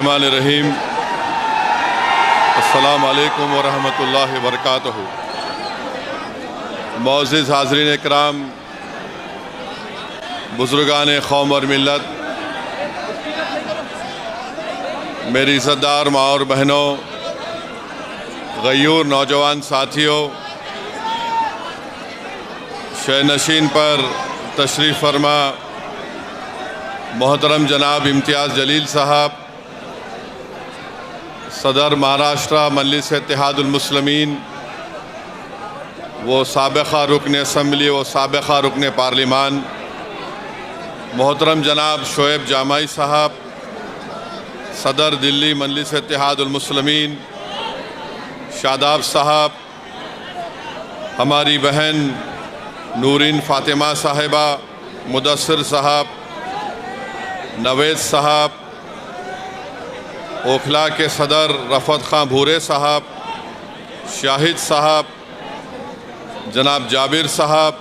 बिस्मिल्लाहिर्रहमानिर्रहीम। अस्सलामु अलैकुम वरहमतुल्लाहि वबरकातुहू। मुअज़्ज़िज़ हाज़रीन इकराम, बुज़ुर्गान क़ौम और मिल्लत, मेरी इज़्ज़तदार माँ और बहनों, ग़यूर नौजवान साथियों, शहनशीन पर तशरीफ़ फरमा मोहतरम जनाब इम्तियाज़ जलील साहब, सदर महाराष्ट्र मजलिस इत्तेहादुल मुस्लिमीन, वो साबिक़ा रुकन असम्बली व साबिक़ा रुकन पार्लिमान मोहतरम जनाब शोएब जामाई साहब, सदर दिल्ली मजलिस इत्तेहादुल मुस्लिमीन शादाब साहब, हमारी बहन नूरीन फ़ातिमा साहिबा, मुदस्सिर साहब, नवेद साहब, ओखला के सदर रफ़त खां भूरे साहब, शाहिद साहब, जनाब जाबिर साहब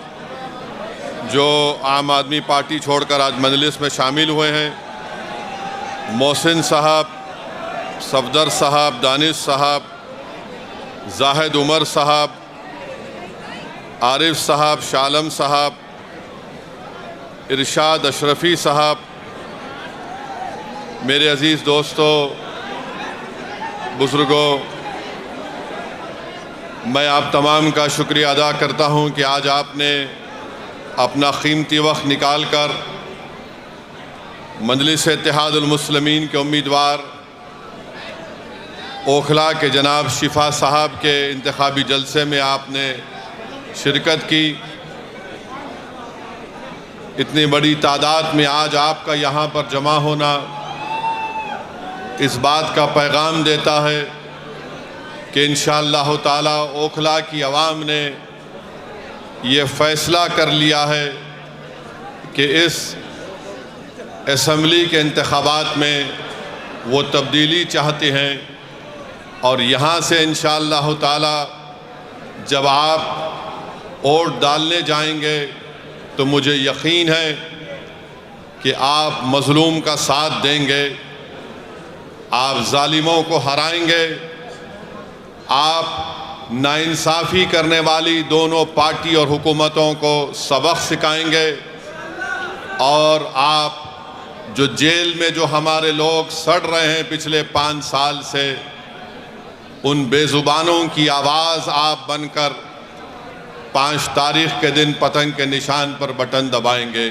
जो आम आदमी पार्टी छोड़कर आज मजलिस में शामिल हुए हैं, मोहसिन साहब, सफदर साहब, दानिश साहब, जाहिद उमर साहब, आरिफ साहब, शालम साहब, इरशाद अशरफ़ी साहब, मेरे अज़ीज़ दोस्तों, बुज़ुर्गों, मैं आप तमाम का शुक्रिया अदा करता हूं कि आज आपने अपना कीमती वक्त निकाल कर मजलिस इत्तेहादुल मुस्लिमीन के उम्मीदवार ओखला के जनाब शिफा साहब के इंतखाबी जलसे में आपने शिरकत की। इतनी बड़ी तादाद में आज आपका यहाँ पर जमा होना इस बात का पैगाम देता है कि इंशाअल्लाह ताला ओखला की आवाम ने ये फ़ैसला कर लिया है कि इस असम्बली के इंतखाबात में वो तब्दीली चाहते हैं और यहाँ से इंशाअल्लाह ताला जब आप वोट डालने जाएंगे तो मुझे यकीन है कि आप मज़लूम का साथ देंगे, आप जालिमों को हराएंगे, आप नाइंसाफ़ी करने वाली दोनों पार्टी और हुकूमतों को सबक सिखाएंगे और आप जो जेल में जो हमारे लोग सड़ रहे हैं पिछले 5 साल से, उन बेज़ुबानों की आवाज़ आप बनकर 5 तारीख़ के दिन पतंग के निशान पर बटन दबाएंगे।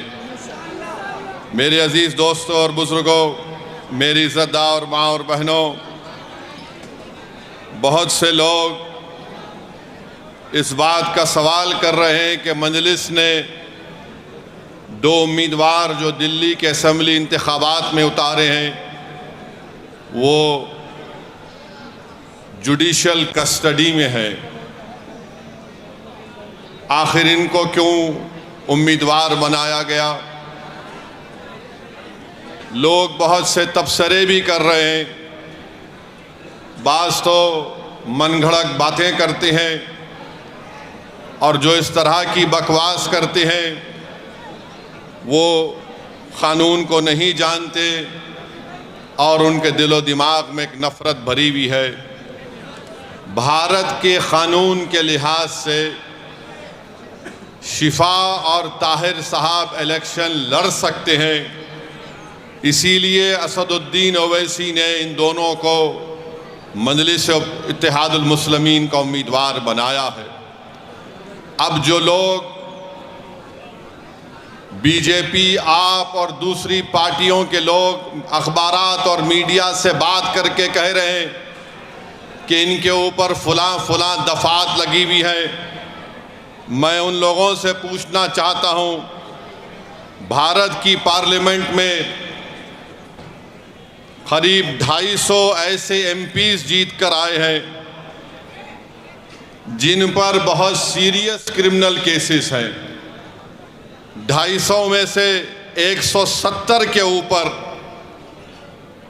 मेरे अज़ीज़ दोस्तों और बुज़ुर्गों, मेरी इज़्ज़तदार माँ और बहनों, बहुत से लोग इस बात का सवाल कर रहे हैं कि मजलिस ने 2 उम्मीदवार जो दिल्ली के असम्बली इंतखाबात में उतारे हैं वो जुडिशल कस्टडी में है, आखिर इनको क्यों उम्मीदवार बनाया गया? लोग बहुत से तबसरे भी कर रहे हैं, बाज़ तो मनगढ़ंत बातें करते हैं और जो इस तरह की बकवास करते हैं वो क़ानून को नहीं जानते और उनके दिलो दिमाग में एक नफ़रत भरी हुई है। भारत के क़ानून के लिहाज से शिफा और ताहिर साहब इलेक्शन लड़ सकते हैं, इसीलिए असदुद्दीन ओवैसी ने इन दोनों को मजलिस इत्तेहादुल मुस्लिमीन का उम्मीदवार बनाया है। अब जो लोग बीजेपी, आप और दूसरी पार्टियों के लोग अखबारात और मीडिया से बात करके कह रहे हैं कि इनके ऊपर फलां दफ़ात लगी हुई है, मैं उन लोगों से पूछना चाहता हूं, भारत की पार्लियामेंट में करीब 250 ऐसे एमपीज़ जीत कर आए हैं जिन पर बहुत सीरियस क्रिमिनल केसेस हैं। 250 में से 170 के ऊपर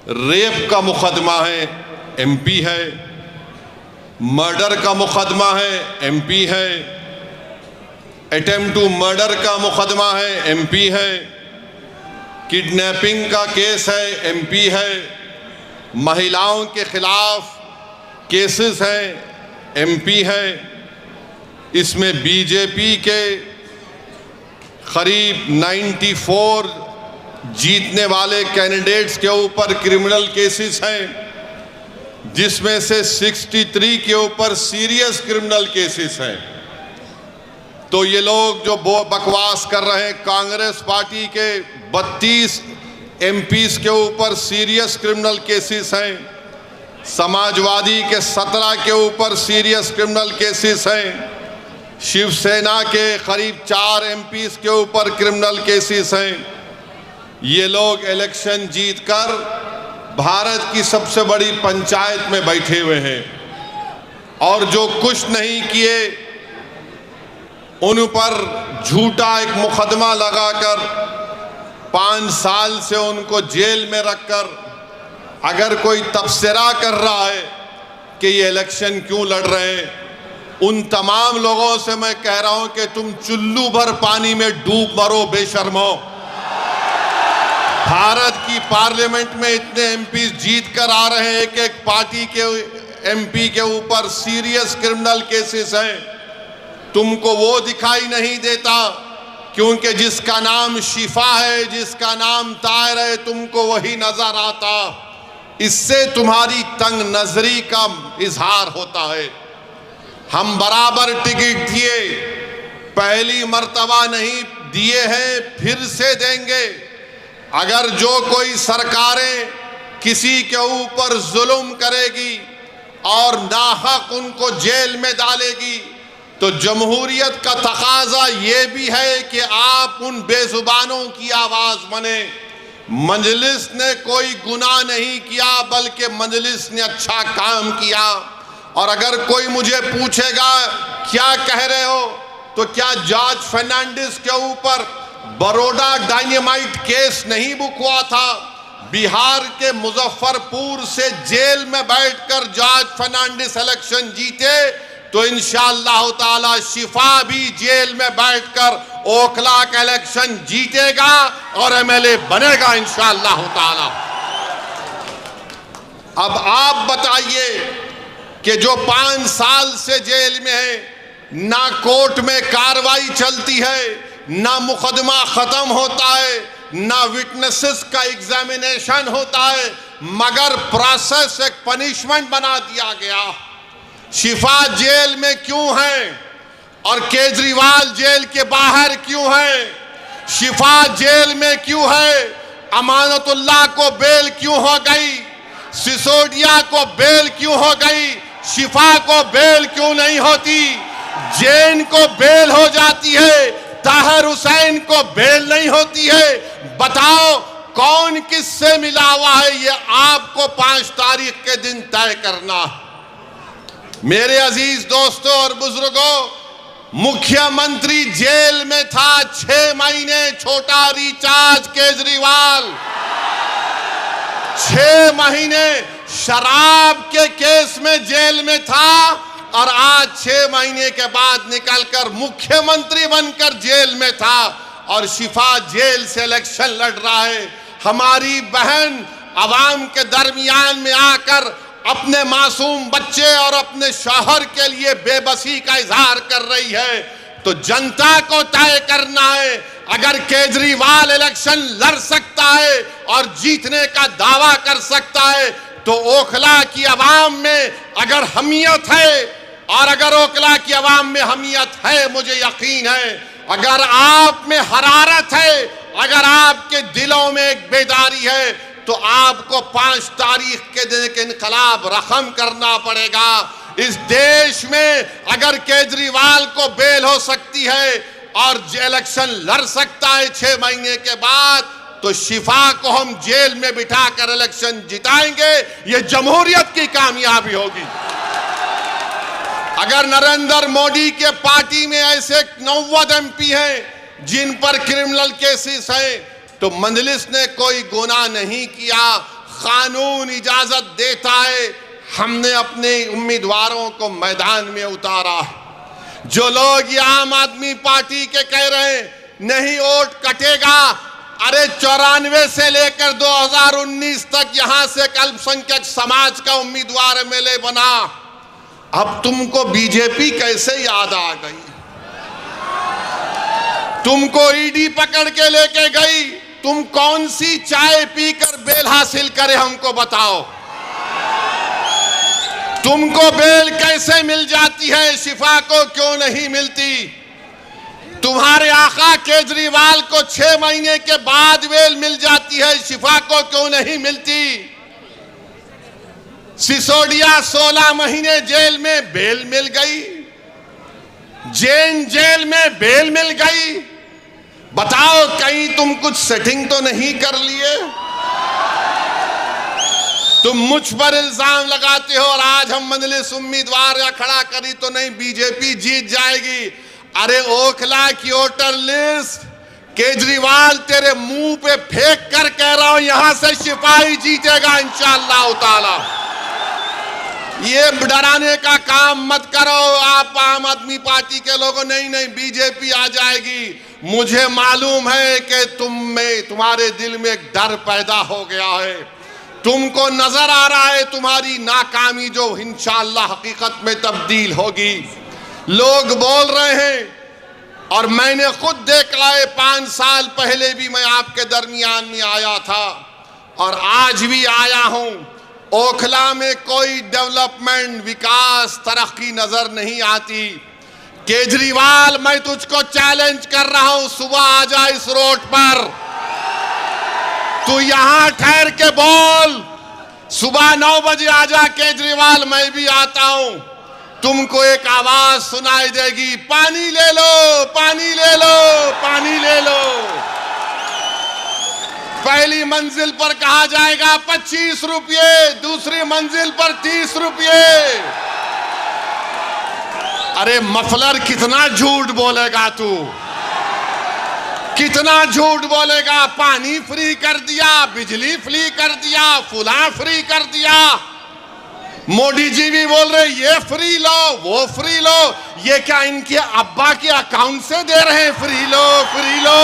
रेप का मुकदमा है, एमपी है, मर्डर का मुकदमा है, एमपी है, अटेम्प्ट टू मर्डर का मुकदमा है, एमपी है, किडनैपिंग का केस है, एमपी है, महिलाओं के खिलाफ केसेस हैं, एमपी हैं। इसमें बीजेपी के करीब 94 जीतने वाले कैंडिडेट्स के ऊपर क्रिमिनल केसेस हैं, जिसमें से 63 के ऊपर सीरियस क्रिमिनल केसेस हैं। तो ये लोग जो बकवास कर रहे हैं, कांग्रेस पार्टी के 32 एमपीज के ऊपर सीरियस क्रिमिनल केसेस हैं, समाजवादी के 17 के ऊपर सीरियस क्रिमिनल केसेस हैं, शिवसेना के करीब 4 एमपीज के ऊपर क्रिमिनल केसेस हैं। ये लोग इलेक्शन जीतकर भारत की सबसे बड़ी पंचायत में बैठे हुए हैं और जो कुछ नहीं किए उन पर झूठा एक मुकदमा लगाकर 5 साल से उनको जेल में रखकर, अगर कोई तबसरा कर रहा है कि ये इलेक्शन क्यों लड़ रहे हैं, उन तमाम लोगों से मैं कह रहा हूं कि तुम चुल्लू भर पानी में डूब मरो बेशर्मो। भारत की पार्लियामेंट में इतने एमपी जीत कर आ रहे हैं कि एक पार्टी के एमपी के ऊपर सीरियस क्रिमिनल केसेस हैं। तुमको वो दिखाई नहीं देता क्योंकि जिसका नाम शिफा है, जिसका नाम ताहिर है, तुमको वही नजर आता। इससे तुम्हारी तंग नजरी का इजहार होता है। हम बराबर टिकट दिए, पहली मर्तबा नहीं दिए हैं, फिर से देंगे। अगर जो कोई सरकारें किसी के ऊपर जुल्म करेगी और नाहक उनको जेल में डालेगी, तो जमहूरियत का तकाजा ये भी है कि आप उन बेजुबानों की आवाज बने। मजलिस ने कोई गुनाह नहीं किया, बल्कि मजलिस ने अच्छा काम किया। और अगर कोई मुझे पूछेगा क्या कह रहे हो, तो क्या जॉर्ज फर्नांडिस के ऊपर बड़ौदा डायनेमाइट केस नहीं बुक हुआ था? बिहार के मुजफ्फरपुर से जेल में बैठकर जॉर्ज फर्नांडिस इलेक्शन जीते, तो इंशाअल्लाह ताला शिफा भी जेल में बैठकर ओखला का इलेक्शन जीतेगा और एमएलए बनेगा इंशाअल्लाह ताला। अब आप बताइए कि जो 5 साल से जेल में है, ना कोर्ट में कार्रवाई चलती है, ना मुकदमा खत्म होता है, ना विटनेसेस का एग्जामिनेशन होता है, मगर प्रोसेस एक पनिशमेंट बना दिया गया। शिफा जेल में क्यों है और केजरीवाल जेल के बाहर क्यों है? शिफा जेल में क्यों है? अमानतुल्लाह को बेल क्यों हो गई? सिसोदिया को बेल क्यों हो गई? शिफा को बेल क्यों नहीं होती? जैन को बेल हो जाती है, ताहिर हुसैन को बेल नहीं होती है। बताओ कौन किससे मिला हुआ है? ये आपको 5 तारीख के दिन तय करना। मेरे अजीज दोस्तों और बुजुर्गों, मुख्यमंत्री जेल में था 6 महीने, छोटा रिचार्ज केजरीवाल 6 महीने शराब के केस में जेल में था और आज 6 महीने के बाद निकलकर मुख्यमंत्री बनकर जेल में था और शिफा जेल से इलेक्शन लड़ रहा है। हमारी बहन अवाम के दरमियान में आकर अपने मासूम बच्चे और अपने शौहर के लिए बेबसी का इजहार कर रही है। तो जनता को तय करना है। अगर केजरीवाल इलेक्शन लड़ सकता है और जीतने का दावा कर सकता है, तो ओखला की आवाम में अगर हमियत है, और अगर ओखला की आवाम में हमियत है, मुझे यकीन है, अगर आप में हरारत है, अगर आपके दिलों में एक बेदारी है, तो आपको 5 तारीख के दिन एक इनकलाब रकम करना पड़ेगा। इस देश में अगर केजरीवाल को बेल हो सकती है और इलेक्शन लड़ सकता है 6 महीने के बाद, तो शिफा को हम जेल में बिठाकर इलेक्शन जिताएंगे। ये जमहूरियत की कामयाबी होगी। अगर नरेंद्र मोदी के पार्टी में ऐसे 90 एमपी हैं जिन पर क्रिमिनल केसेस हैं, तो मजलिस ने कोई गुनाह नहीं किया, कानून इजाजत देता है। हमने अपने उम्मीदवारों को मैदान में उतारा। जो लोग ये आम आदमी पार्टी के कह रहे हैं नहीं वोट कटेगा, अरे 94 से लेकर 2019 तक यहां से अल्पसंख्यक समाज का उम्मीदवार एमएलए बना। अब तुमको बीजेपी कैसे याद आ गई? तुमको ईडी पकड़ के लेके गई। तुम कौन सी चाय पीकर बेल हासिल करे हमको बताओ। तुमको बेल कैसे मिल जाती है, शिफा को क्यों नहीं मिलती? तुम्हारे आका केजरीवाल को 6 महीने के बाद बेल मिल जाती है, शिफा को क्यों नहीं मिलती? सिसोदिया 16 महीने जेल में बेल मिल गई, जैन जेल में बेल मिल गई। बताओ कहीं तुम कुछ सेटिंग तो नहीं कर लिए? तुम मुझ पर इल्जाम लगाते हो और आज हम मजलिस उम्मीदवार या खड़ा करी तो नहीं बीजेपी जीत जाएगी। अरे ओखला की वोटर लिस्ट केजरीवाल तेरे मुंह पे फेंक कर कह रहा हूं, यहां से सिपाही जीतेगा इंशाअल्लाह ताला। ये डराने का काम मत करो आप आम आदमी पार्टी के लोगों। नहीं बीजेपी आ जाएगी। मुझे मालूम है कि तुम्हारे दिल में एक डर पैदा हो गया है। तुमको नजर आ रहा है तुम्हारी नाकामी जो इंशाअल्लाह हकीकत में तब्दील होगी। लोग बोल रहे हैं और मैंने खुद देखा है, 5 साल पहले भी मैं आपके दरमियान में आया था और आज भी आया हूं। ओखला में कोई डेवलपमेंट, विकास, तरक्की नजर नहीं आती। केजरीवाल मैं तुझको चैलेंज कर रहा हूं, सुबह आ जा इस रोड पर, तू यहां ठहर के बोल। सुबह 9 बजे आ जा केजरीवाल, मैं भी आता हूं। तुमको एक आवाज सुनाई देगी, पानी ले लो, पानी ले लो, पानी ले लो। पहली मंजिल पर कहा जाएगा 25 रुपये, दूसरी मंजिल पर 30 रुपये। अरे मफलर कितना झूठ बोलेगा तू, कितना झूठ बोलेगा। पानी फ्री कर दिया, बिजली फ्री कर दिया, फुला फ्री कर दिया। मोदी जी भी बोल रहे ये फ्री लो, वो फ्री लो। ये क्या इनके अब्बा के अकाउंट से दे रहे हैं? फ्री लो, फ्री लो।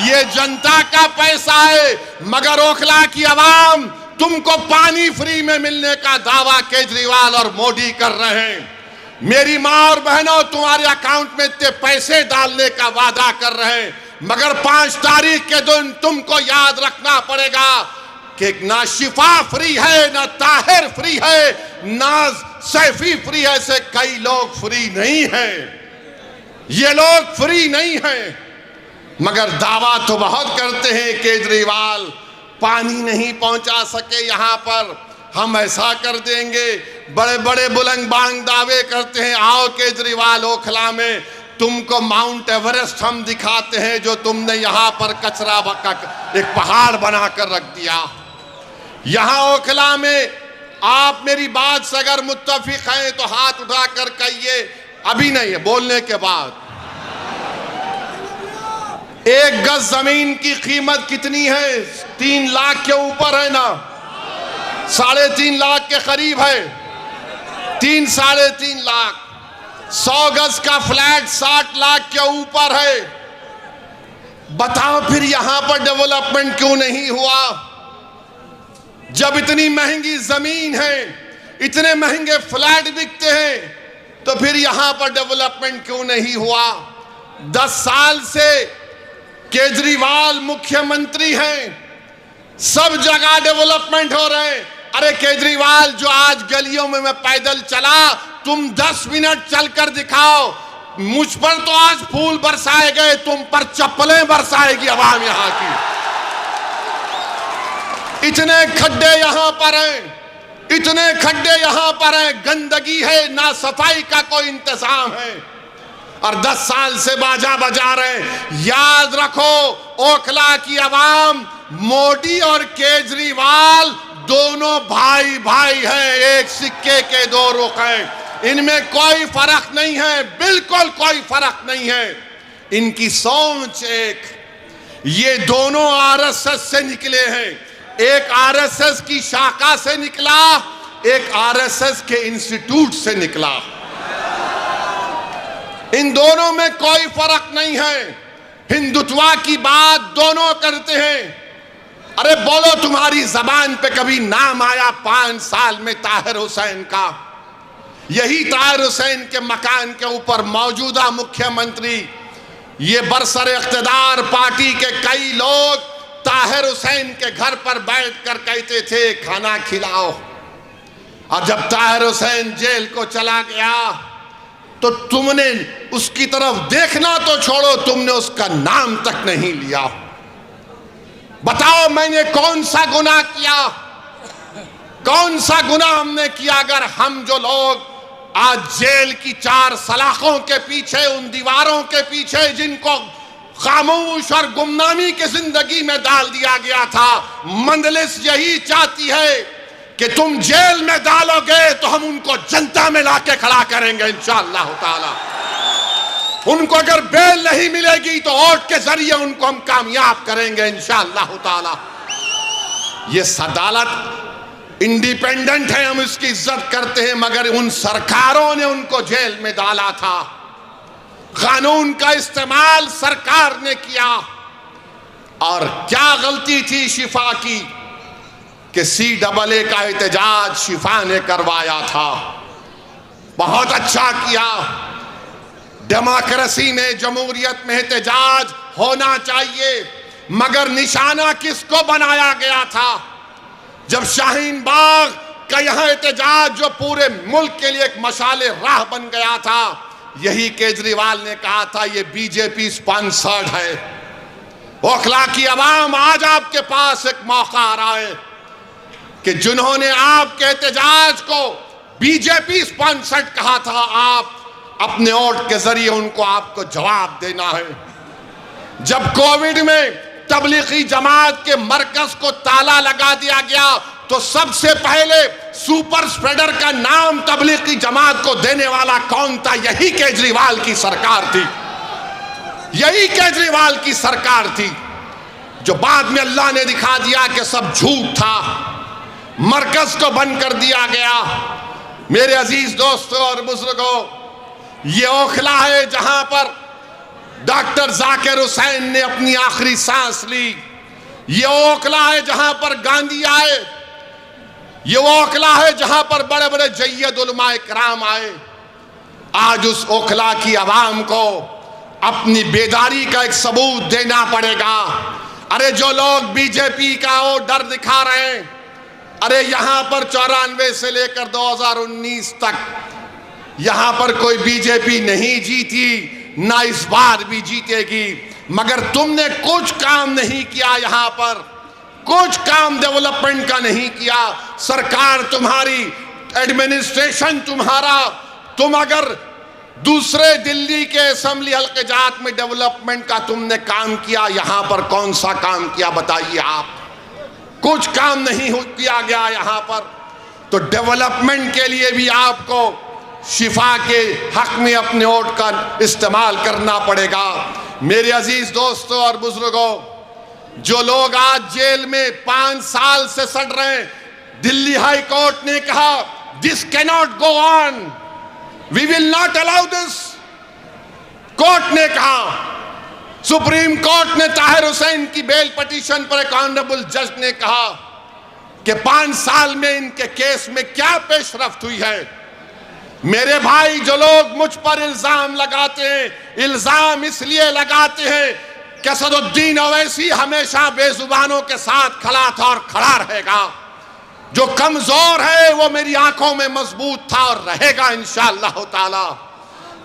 ये जनता का पैसा है। मगर ओखला की आवाम तुमको पानी फ्री में मिलने का दावा केजरीवाल और मोदी कर रहे हैं। मेरी मां और बहनों, तुम्हारे अकाउंट में इतने पैसे डालने का वादा कर रहे हैं, मगर 5 तारीख के दिन तुमको याद रखना पड़ेगा कि ना शिफा फ्री है, ना ताहिर फ्री है, ना सैफी फ्री है। ऐसे कई लोग फ्री नहीं हैं। ये लोग फ्री नहीं हैं, मगर दावा तो बहुत करते हैं। केजरीवाल पानी नहीं पहुंचा सके यहां पर, हम ऐसा कर देंगे। बड़े बड़े बुलंद बांग दावे करते हैं। आओ केजरीवाल ओखला में, तुमको माउंट एवरेस्ट हम दिखाते हैं जो तुमने यहां पर कचरा एक पहाड़ बनाकर रख दिया। यहां ओखला में आप मेरी बात से अगर मुत्तफिक हैं तो हाथ उठाकर कहिए। अभी नहीं है, बोलने के बाद। 1 गज जमीन की कीमत कितनी है? 3 लाख के ऊपर है ना, 3.5 लाख के करीब है। 3 साढ़े 3 लाख। 100 गज का फ्लैट 60 लाख के ऊपर है। बताओ फिर यहां पर डेवलपमेंट क्यों नहीं हुआ? जब इतनी महंगी जमीन है, इतने महंगे फ्लैट बिकते हैं, तो फिर यहां पर डेवलपमेंट क्यों नहीं हुआ? 10 साल से केजरीवाल मुख्यमंत्री हैं, सब जगह डेवलपमेंट हो रहे हैं। अरे केजरीवाल, जो आज गलियों में मैं पैदल चला, तुम 10 मिनट चलकर दिखाओ। मुझ पर तो आज फूल बरसाए गए, तुम पर चप्पलें बरसाएगी आवाम यहां की। इतने खड्डे यहां पर हैं, इतने खड्डे यहां पर हैं, गंदगी है, ना सफाई का कोई इंतजाम है, और 10 साल से बाजा बजा रहे। याद रखो, ओखला की आवाम, मोदी और केजरीवाल दोनों भाई भाई हैं, एक सिक्के के 2 रुख हैं। इनमें कोई फर्क नहीं है, बिल्कुल कोई फर्क नहीं है। इनकी सोच एक। ये दोनों आरएसएस से निकले हैं। एक आरएसएस की शाखा से निकला, एक आरएसएस के इंस्टीट्यूट से निकला। इन दोनों में कोई फर्क नहीं है। हिंदुत्वा की बात दोनों करते हैं। अरे बोलो, तुम्हारी जबान पे कभी नाम आया 5 साल में ताहिर हुसैन का? यही ताहिर हुसैन के मकान के ऊपर मौजूदा मुख्यमंत्री, ये बरसर इख्तिदार पार्टी के कई लोग ताहिर हुसैन के घर पर बैठकर कहते थे खाना खिलाओ। और जब ताहिर हुसैन जेल को चला गया तो तुमने उसकी तरफ देखना तो छोड़ो, तुमने उसका नाम तक नहीं लिया। बताओ मैंने कौन सा गुनाह किया? कौन सा गुनाह हमने किया? अगर हम जो लोग आज जेल की 4 सलाखों के पीछे, उन दीवारों के पीछे जिनको खामोश और गुमनामी की जिंदगी में डाल दिया गया था, मंजलिस यही चाहती है कि तुम जेल में डालोगे तो हम उनको जनता में लाके खड़ा करेंगे इंशाअल्लाह ताला। उनको अगर बेल नहीं मिलेगी तो वोट के जरिए उनको हम कामयाब करेंगे इंशाअल्लाह ताला। ये अदालत इंडिपेंडेंट है, हम इसकी इज्जत करते हैं, मगर उन सरकारों ने उनको जेल में डाला था। कानून का इस्तेमाल सरकार ने किया। और क्या गलती थी शिफा की कि CAA का एहतजाज शिफा ने करवाया था। बहुत अच्छा किया। डेमोक्रेसी में, जमहूरियत में एहतजाज होना चाहिए, मगर निशाना किसको बनाया गया था? जब शाहीन बाग का यहाँ एहतजाज जो पूरे मुल्क के लिए एक मशाले राह बन गया था, यही केजरीवाल ने कहा था ये BJP स्पॉन्सर्ड है। ओखला की आवाम, आज आपके पास एक मौका आ रहा है कि जिन्होंने आपके एहतजाज को BJP स्पॉन्सर्ड कहा था, आप अपने वोट के जरिए उनको आपको जवाब देना है। जब कोविड में तबलीगी जमात के मरकज को ताला लगा दिया गया तो सबसे पहले सुपर स्प्रेडर का नाम तबलीगी जमात को देने वाला कौन था? यही केजरीवाल की सरकार थी। यही केजरीवाल की सरकार थी, जो बाद में अल्लाह ने दिखा दिया कि सब झूठ था, मरकज को बंद कर दिया गया। मेरे अजीज दोस्तों और बुजुर्गों, ये ओखला है जहां पर डॉक्टर जाकिर हुसैन ने अपनी आखिरी सांस ली। ये ओखला है जहां पर गांधी आए। ये वो ओखला है जहां पर बड़े बड़े जय्यद उलमा इकराम आए। आज उस ओखला की आवाम को अपनी बेदारी का एक सबूत देना पड़ेगा। अरे जो लोग BJP का वो डर दिखा रहे हैं, अरे यहां पर 94 से लेकर 2019 तक यहां पर कोई BJP नहीं जीती, ना इस बार भी जीतेगी, मगर तुमने कुछ काम नहीं किया। यहां पर कुछ काम डेवलपमेंट का नहीं किया। सरकार तुम्हारी, एडमिनिस्ट्रेशन तुम्हारा, तुम अगर दूसरे दिल्ली के असेंबली हल्के जात में डेवलपमेंट का तुमने काम किया, यहां पर कौन सा काम किया बताइए आप? कुछ काम नहीं किया गया यहां पर। तो डेवलपमेंट के लिए भी आपको शिफा के हक में अपने वोट का इस्तेमाल करना पड़ेगा। मेरे अजीज दोस्तों और बुजुर्गों, जो लोग आज जेल में 5 साल से सड़ रहे हैं, दिल्ली हाई कोर्ट ने कहा this cannot go on, we will not allow this. Court ने कहा, सुप्रीम कोर्ट ने ताहिर हुसैन की बेल पिटीशन पर एक ऑनरेबल जज ने कहा कि 5 साल में इनके केस में क्या पेशरफ्त हुई है। मेरे भाई, जो लोग मुझ पर इल्जाम लगाते हैं, इल्जाम इसलिए लगाते हैं कि असदुद्दीन ओवैसी हमेशा बेजुबानों के साथ खड़ा था और खड़ा रहेगा। जो कमजोर है वो मेरी आंखों में मजबूत था और रहेगा इंशाअल्लाह ताला।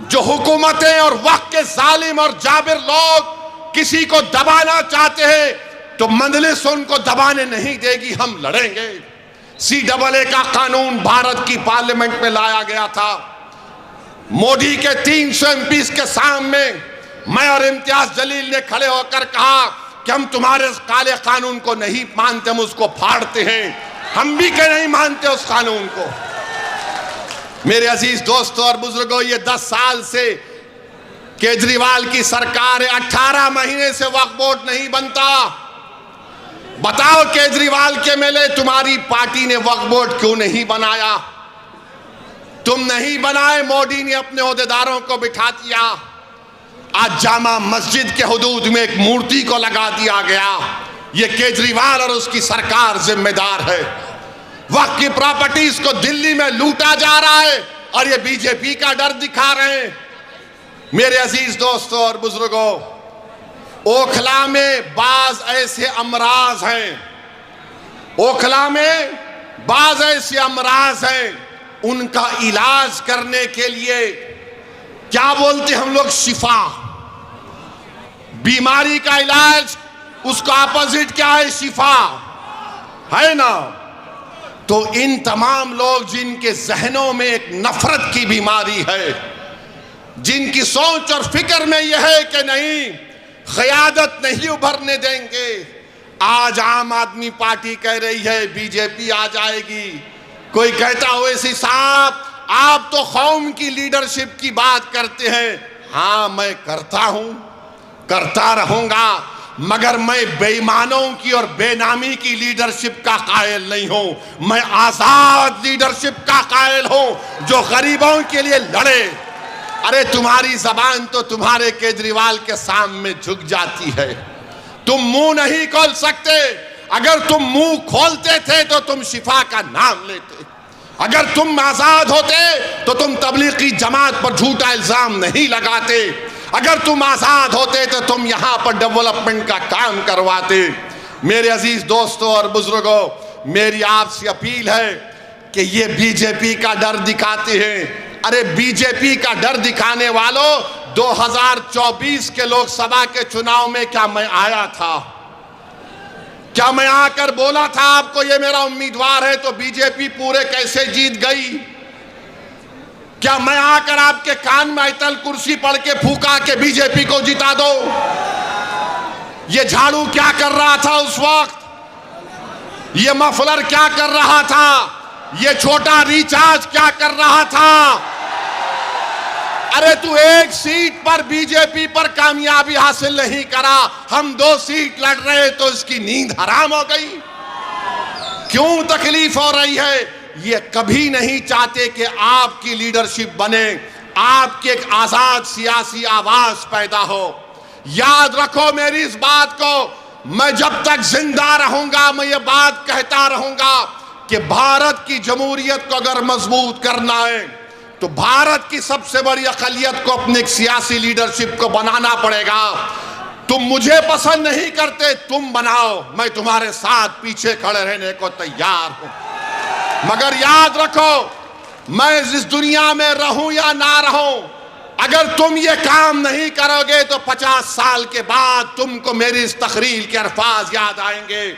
जो हुकूमतें और वक्त के जालिम और जाबिर लोग किसी को दबाना चाहते हैं तो मंजलिस उनको दबाने नहीं देगी, हम लड़ेंगे। CAA का कानून भारत की पार्लियामेंट में लाया गया था। मोदी के 300 MPs के सामने मैं और इम्तियाज जलील ने खड़े होकर कहा कि हम तुम्हारे काले कानून को नहीं मानते, हम उसको फाड़ते हैं। हम भी के नहीं मानते उस कानून को। मेरे अजीज दोस्तों और बुजुर्गों, ये 10 साल से केजरीवाल की सरकार है, 18 महीने से वक्फ बोर्ड नहीं बनता। बताओ केजरीवाल के मेले तुम्हारी पार्टी ने वक्फ बोर्ड क्यों नहीं बनाया? तुम नहीं बनाए, मोदी ने अपने ओहदेदारों को बिठा दिया। आज जामा मस्जिद के हुदूद में एक मूर्ति को लगा दिया गया। ये केजरीवाल और उसकी सरकार जिम्मेदार है। वक्त की प्रॉपर्टीज को दिल्ली में लूटा जा रहा है और ये बीजेपी का डर दिखा रहे हैं। मेरे अजीज दोस्तों और बुजुर्गों, ओखला में बाज ऐसे अमराज हैं, ओखला में बाज ऐसे अमराज हैं, उनका इलाज करने के लिए क्या बोलते हम लोग, शिफा। बीमारी का इलाज, उसका अपोजिट क्या है, शिफा, है ना। तो इन तमाम लोग जिनके जहनों में एक नफरत की बीमारी है, जिनकी सोच और फिक्र में यह है कि नहीं, क़यादत नहीं उभरने देंगे। आज आम आदमी पार्टी कह रही है बीजेपी आ जाएगी। कोई कहता ओवैसी साहब आप तो कौम की लीडरशिप की बात करते हैं। हाँ, मैं करता हूं, करता रहूंगा, मगर मैं बेईमानों की और बेनामी की लीडरशिप का कायल नहीं हूं। मैं आजाद लीडरशिप का कायल हूं जो गरीबों के लिए लड़े। अरे तुम्हारी जबान तो तुम्हारे केजरीवाल के सामने झुक जाती है, तुम मुंह नहीं खोल सकते। अगर तुम मुंह खोलते थे तो तुम शिफा का नाम लेते। अगर तुम आजाद होते तो तुम तबलीगी जमात पर झूठा इल्जाम नहीं लगाते। अगर तुम आजाद होते तो तुम यहां पर डेवलपमेंट का काम करवाते। मेरे अजीज दोस्तों और बुजुर्गों, मेरी आपसे अपील है कि ये बीजेपी का डर दिखाते हैं। अरे बीजेपी का डर दिखाने वालों, 2024 के लोकसभा के चुनाव में क्या मैं आया था? क्या मैं आकर बोला था आपको ये मेरा उम्मीदवार है तो बीजेपी पूरे कैसे जीत गई? क्या मैं आकर आपके कान में आयतल कुर्सी पढ़ के फूका के बीजेपी को जिता दो? ये झाड़ू क्या कर रहा था उस वक्त? ये मफलर क्या कर रहा था? ये छोटा रिचार्ज क्या कर रहा था? अरे तू एक सीट पर बीजेपी पर कामयाबी हासिल नहीं करा, हम 2 सीट लड़ रहे तो इसकी नींद हराम हो गई। क्यों तकलीफ हो रही है? ये कभी नहीं चाहते कि आपकी लीडरशिप बने, आपकी एक आजाद सियासी आवाज पैदा हो। याद रखो मेरी इस बात को, मैं जब तक जिंदा रहूंगा मैं ये बात कहता रहूंगा कि भारत की जमहूरियत को अगर मजबूत करना है तो भारत की सबसे बड़ी अक़लियत को अपनी एक सियासी लीडरशिप को बनाना पड़ेगा। तुम मुझे पसंद नहीं करते, तुम बनाओ, मैं तुम्हारे साथ पीछे खड़े रहने को तैयार हूं। मगर याद रखो, मैं इस दुनिया में रहूं या ना रहूं, अगर तुम ये काम नहीं करोगे तो 50 साल के बाद तुमको मेरी इस तकरीर के अल्फाज याद आएंगे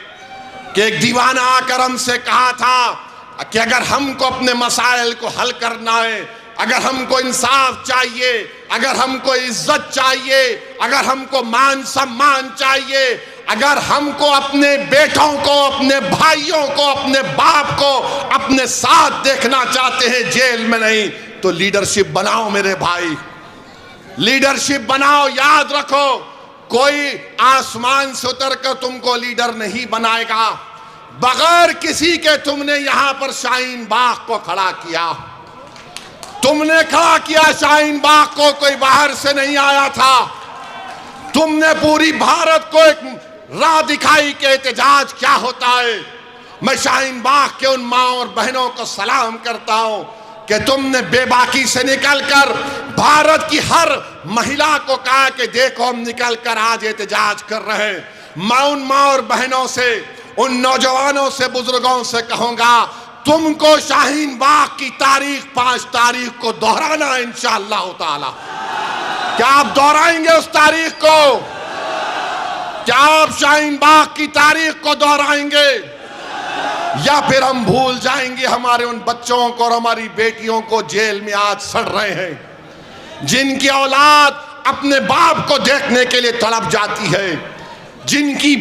कि एक दीवाना आकर हमसे कहा था कि अगर हमको अपने मसाइल को हल करना है, अगर हमको इंसाफ चाहिए, अगर हमको इज्जत चाहिए, अगर हमको मान सम्मान चाहिए, अगर हमको अपने बेटों को, अपने भाइयों को, अपने बाप को अपने साथ देखना चाहते हैं, जेल में नहीं, तो लीडरशिप बनाओ मेरे भाई, लीडरशिप बनाओ। याद रखो, कोई आसमान से उतर कर तुमको लीडर नहीं बनाएगा। बगैर किसी के तुमने यहां पर शाहीन बाग को खड़ा किया, तुमने खड़ा किया शाहीन बाग को, कोई बाहर से नहीं आया था। तुमने पूरी भारत को एक राह दिखाई कि एहतजाज क्या होता है। मैं शाहीन बाग के उन माँ और बहनों को सलाम करता हूं कि तुमने बेबाकी से निकलकर भारत की हर महिला को कहा कि देखो हम निकलकर आज एहतजाज कर रहे हैं। मैं उन माँ और बहनों से, उन नौजवानों से, बुजुर्गों से कहूंगा, तुमको शाहीन बाग की तारीख 5 तारीख को दोहराना है इंशाअल्लाह ताला। क्या आप दोहराएंगे उस तारीख को? क्या आप शाहीन बाग की तारीख को दोहराएंगे, या फिर हम भूल जाएंगे हमारे उन बच्चों को और हमारी बेटियों को जेल में आज सड़ रहे हैं, जिनकी औलाद अपने बाप को देखने के लिए तड़प जाती है, जिनकी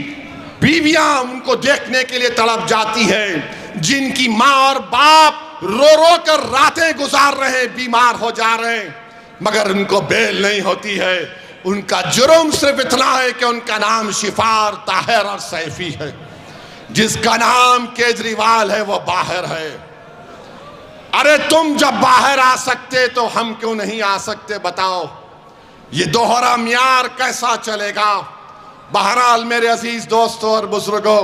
बीवियां उनको देखने के लिए तड़प जाती हैं, जिनकी माँ और बाप रो रो कर रातें गुजार रहे हैं, बीमार हो जा रहे हैं, मगर उनको बेल नहीं होती है। उनका जुर्म सिर्फ इतना है कि उनका नाम शिफार, ताहिर और सैफी है। जिसका नाम केजरीवाल है वो बाहर है। अरे तुम जब बाहर आ सकते तो हम क्यों नहीं आ सकते बताओ? ये दोहरा म्यार कैसा चलेगा। बहरहाल मेरे अजीज दोस्तों और बुजुर्गों,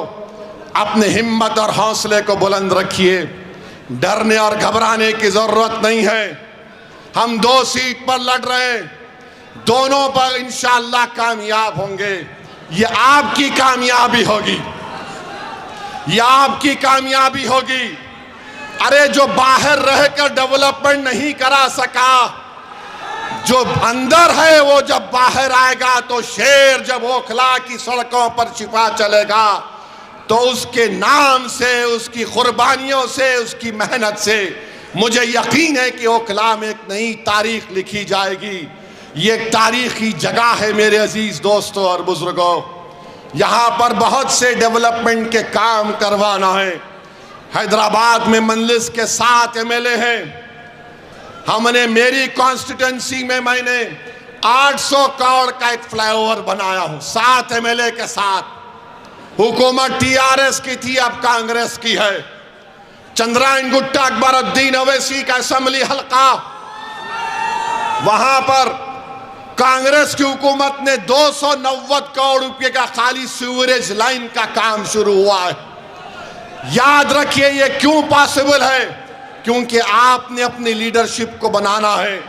अपने हिम्मत और हौसले को बुलंद रखिए। डरने और घबराने की जरूरत नहीं है। हम 2 सीट पर लड़ रहे हैं, दोनों पर इंशाअल्लाह कामयाब होंगे। ये आपकी कामयाबी होगी, ये आपकी कामयाबी होगी। अरे जो बाहर रहकर डेवलपमेंट नहीं करा सका, जो अंदर है वो जब बाहर आएगा तो शेर जब ओखला की सड़कों पर छिपा चलेगा तो उसके नाम से, उसकी कुर्बानियों से, उसकी मेहनत से मुझे यकीन है कि ओखला में एक नई तारीख लिखी जाएगी। ये एक तारीखी जगह है मेरे अजीज दोस्तों और बुजुर्गों। यहाँ पर बहुत से डेवलपमेंट के काम करवाना है। हैदराबाद में मंजलिस के 7 MLA हैं। हमने मेरी कॉन्स्टिट्यूंसी में मैंने 800 करोड़ का एक फ्लाईओवर बनाया हूं 7 MLA के साथ। हुकूमत TRS की थी, अब कांग्रेस की है। चंद्रायन गुट्टा अकबरुद्दीन अवैसी का असेंबली हल्का, वहां पर कांग्रेस की हुकूमत ने 290 करोड़ रुपए का खाली सीवरेज लाइन का काम शुरू हुआ है। याद रखिए ये क्यों पॉसिबल है, क्योंकि आपने अपनी लीडरशिप को बनाना है।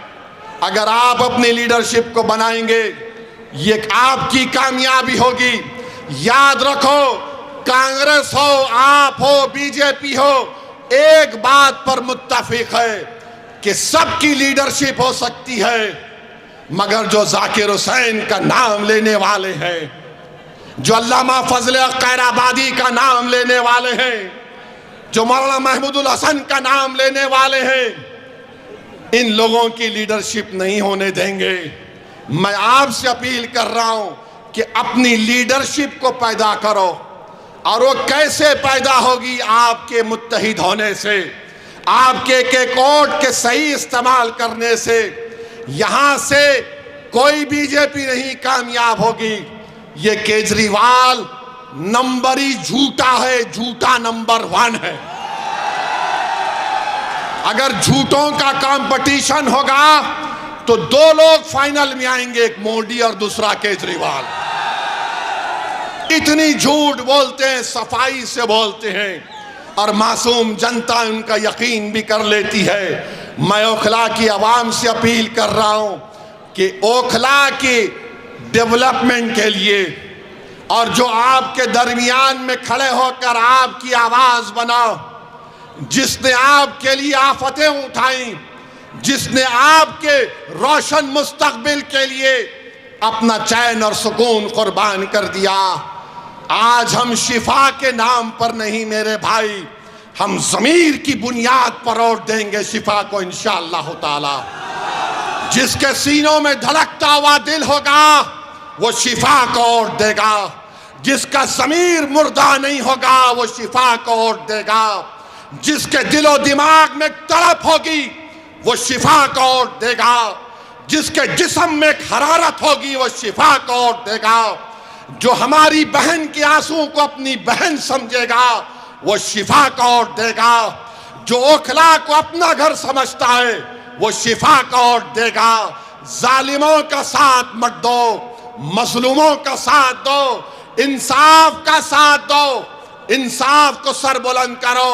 अगर आप अपनी लीडरशिप को बनाएंगे, ये आपकी कामयाबी होगी। याद रखो, कांग्रेस हो, आप हो, BJP हो, एक बात पर मुत्तफिक है कि सबकी लीडरशिप हो सकती है, मगर जो जाकिर हुसैन का नाम लेने वाले हैं, जो अल्लामा फजल खैराबादी का नाम लेने वाले हैं, जो मौलाना महमूदुल हसन का नाम लेने वाले हैं, इन लोगों की लीडरशिप नहीं होने देंगे। मैं आपसे अपील कर रहा हूं कि अपनी लीडरशिप को पैदा करो, और वो कैसे पैदा होगी? आपके मुत्तहिद होने से, आपके एक वोट के सही इस्तेमाल करने से। यहां से कोई BJP नहीं कामयाब होगी। ये केजरीवाल नंबरी झूठा है, झूठा नंबर 1 है। अगर झूठों का कंपटीशन होगा तो 2 लोग फाइनल में आएंगे, एक मोदी और दूसरा केजरीवाल। इतनी झूठ बोलते हैं, सफाई से बोलते हैं, और मासूम जनता उनका यकीन भी कर लेती है। मैं ओखला की आवाम से अपील कर रहा हूं कि ओखला की डेवलपमेंट के लिए, और जो आपके दरमियान में खड़े होकर आपकी आवाज बना, जिसने आपके लिए आफतें उठाई, जिसने आपके रोशन मुस्तकबिल के लिए अपना चैन और सुकून कुर्बान कर दिया। आज हम शिफा के नाम पर नहीं मेरे भाई, हम ज़मीर की बुनियाद पर वोट देंगे शिफा को इंशाअल्लाह ताला। जिसके सीनों में धड़कता हुआ दिल होगा वो शिफा को वोट देगा। जिसका ज़मीर मुर्दा नहीं होगा वो शिफा को वोट देगा। जिसके दिलो दिमाग में तड़प होगी वो शिफा को वोट देगा। जिसके जिस्म में हरारत होगी वो शिफा को वोट देगा। जो हमारी बहन के आंसुओं को अपनी बहन समझेगा वो शिफा को वोट देगा। जो ओखला को अपना घर समझता है वो शिफा को वोट देगा। जालिमों का साथ मत दो, मजलूमों का साथ दो, इंसाफ का साथ दो, इंसाफ को सर बुलंद करो।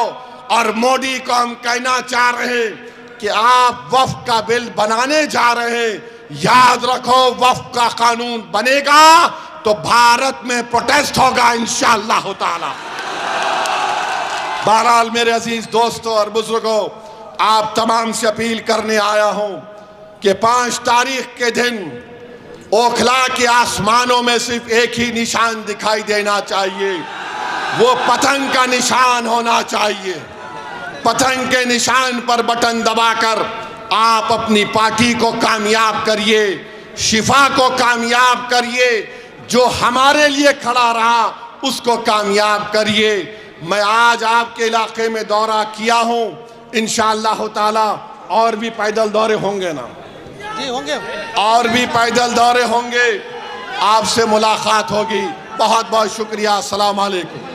और मोदी को हम कहना चाह रहे हैं कि आप वक्फ का बिल बनाने जा रहे हैं, याद रखो वक्फ का कानून बनेगा तो भारत में प्रोटेस्ट होगा इंशाअल्लाह ताला। बहरहाल मेरे अजीज दोस्तों और बुजुर्गों, आप तमाम से अपील करने आया हूं कि 5 तारीख के दिन ओखला के आसमानों में सिर्फ एक ही निशान दिखाई देना चाहिए, वो पतंग का निशान होना चाहिए। पतंग के निशान पर बटन दबाकर आप अपनी पार्टी को कामयाब करिए, शिफा को कामयाब करिए, जो हमारे लिए खड़ा रहा उसको कामयाब करिए। मैं आज आपके इलाके में दौरा किया हूं, इंशाअल्लाह ताला और भी पैदल दौरे होंगे ना जी, होंगे और भी पैदल दौरे होंगे, आपसे मुलाकात होगी। बहुत बहुत शुक्रिया। अस्सलाम वालेकुम।